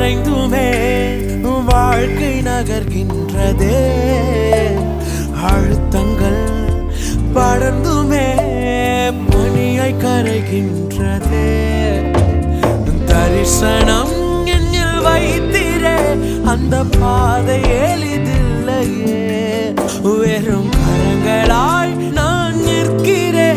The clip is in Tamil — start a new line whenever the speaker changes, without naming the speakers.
மறைந்துமே வாழ்க்கை நகர்கின்றதே. அழுத்தங்கள் படர்ந்துமே பனியை கரைகின்றதே. தரிசனம் என்னில் வைத்திரே, அந்த பாதை எளிதில்லையே. வெறும் கரங்களாய் நான் நிற்கிறேன்.